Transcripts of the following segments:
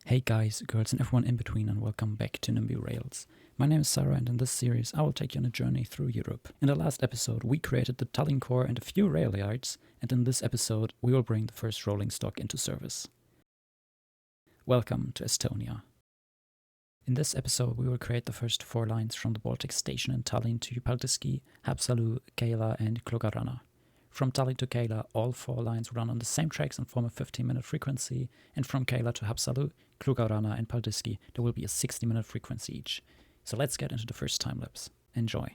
Hey guys, girls and everyone in between, and welcome back to Nimby Rails. My name is Sarah, and in this series I will take you on a journey through Europe. In the last episode we created the Tallinn core and a few rail yards, and in this episode we will bring the first rolling stock into service. Welcome to Estonia. In this episode we will create the first 4 lines from the Baltic station in Tallinn to Paldiski, Haapsalu, Keila and Kluga-Ranna. From Tallinn to Keila, all 4 lines run on the same tracks and form a 15-minute frequency, and from Keila to Haapsalu, Kluga-Ranna and Paldiski, there will be a 60-minute frequency each. So let's get into the first time lapse. Enjoy.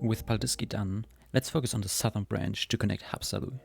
With Paldiski done, let's focus on the southern branch to connect Haapsalu.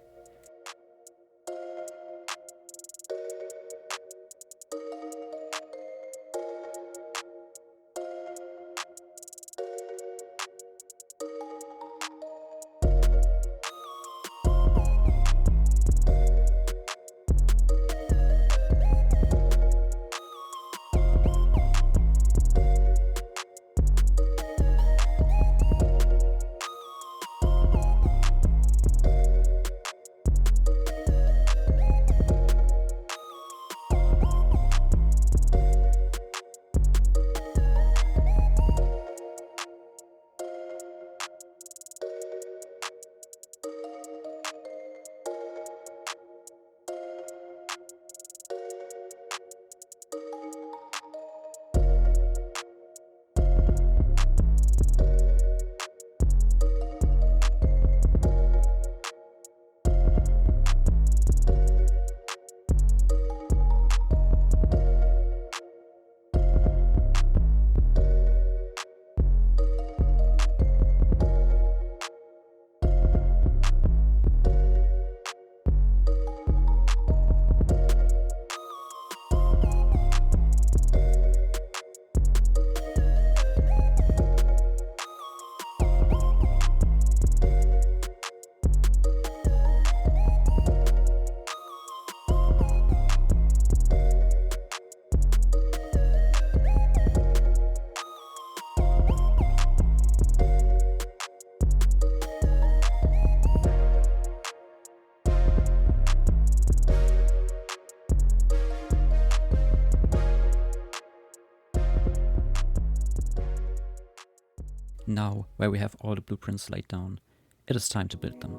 Now, where we have all the blueprints laid down, it is time to build them.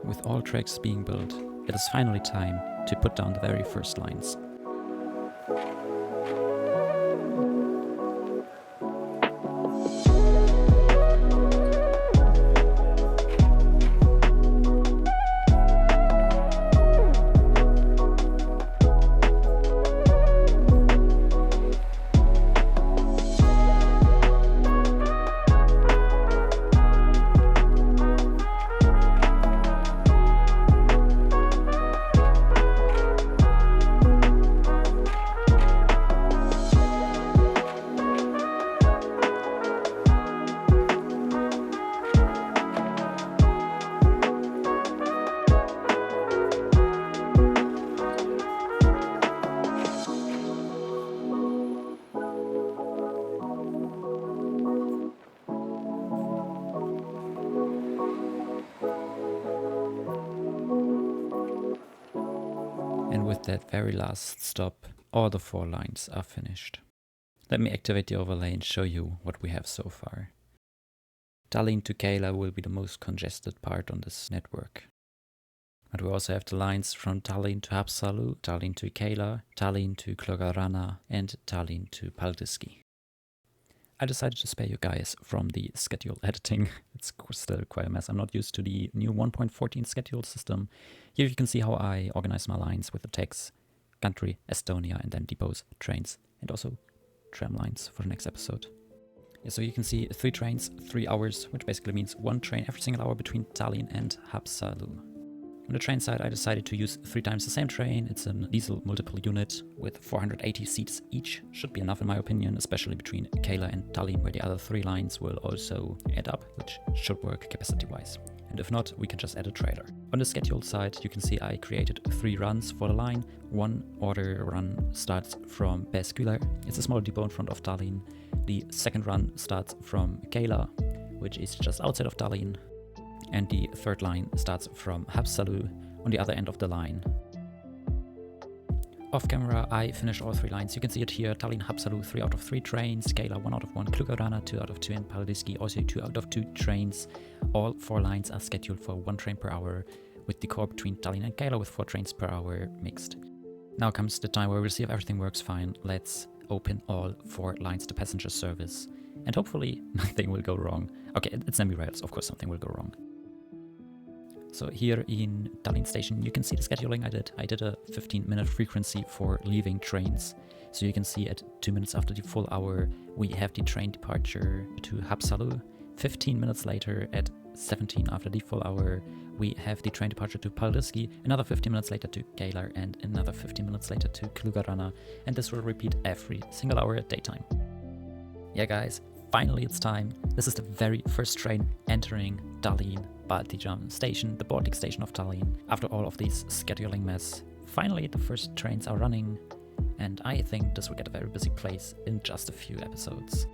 With all tracks being built, it is finally time to put down the very first lines. And with that very last stop, all the 4 lines are finished. Let me activate the overlay and show you what we have so far. Tallinn to Keila will be the most congested part on this network. But we also have the lines from Tallinn to Haapsalu, Tallinn to Keila, Tallinn to Klõga-Ranna, and Tallinn to Paldiski. I decided to spare you guys from the schedule editing. It's still quite a mess. I'm not used to the new 1.14 schedule system. Here you can see how I organize my lines with the tags, country, Estonia, and then depots, trains, and also tram lines for the next episode. Yeah, so you can see 3 trains, 3 hours, which basically means 1 train every single hour between Tallinn and Haapsalu. On the train side, I decided to use 3 times the same train. It's a diesel multiple unit with 480 seats each. Should be enough in my opinion, especially between Keila and Tallinn, where the other 3 lines will also add up, which should work capacity-wise. And if not, we can just add a trailer. On the scheduled side, you can see I created 3 runs for the line. One order run starts from Pääsküla. It's a small depot in front of Tallinn. The second run starts from Keila, which is just outside of Tallinn. And the third line starts from Haapsalu on the other end of the line. Off camera, I finished all 3 lines. You can see it here, Tallinn, Haapsalu, 3 out of 3 trains, Keila 1 out of 1, Klõga-Ranna 2 out of 2, and Paldiski also 2 out of 2 trains. All 4 lines are scheduled for 1 train per hour, with the core between Tallinn and Keila with 4 trains per hour mixed. Now comes the time where we'll see if everything works fine. Let's open all 4 lines to passenger service, and hopefully nothing will go wrong. Okay, it's Nimby Rails, of course something will go wrong. So here in Tallinn station, you can see the scheduling I did. I did a 15-minute frequency for leaving trains. So you can see at 2 minutes after the full hour, we have the train departure to Haapsalu. 15 minutes later, at 17 after the full hour, we have the train departure to Paldiski, another 15 minutes later to Keila, and another 15 minutes later to Klõga-Ranna. And this will repeat every single hour at daytime. Yeah guys, finally it's time. This is the very first train entering Tallinn Baltijam station, the Baltic station of Tallinn. After all of this scheduling mess, finally the first trains are running, and I think this will get a very busy place in just a few episodes.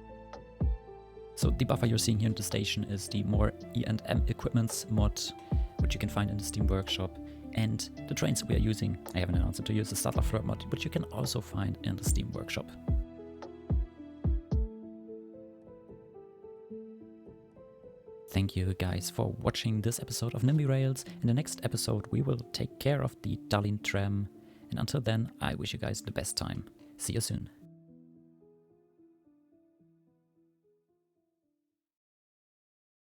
So the buffer you're seeing here in the station is the more E&M equipments mod, which you can find in the Steam Workshop, and the trains we are using. I haven't announced it to use the Stadler mod, which you can also find in the Steam Workshop. Thank you guys for watching this episode of Nimby Rails. In the next episode we will take care of the Tallinn tram, and until then I wish you guys the best time. See you soon.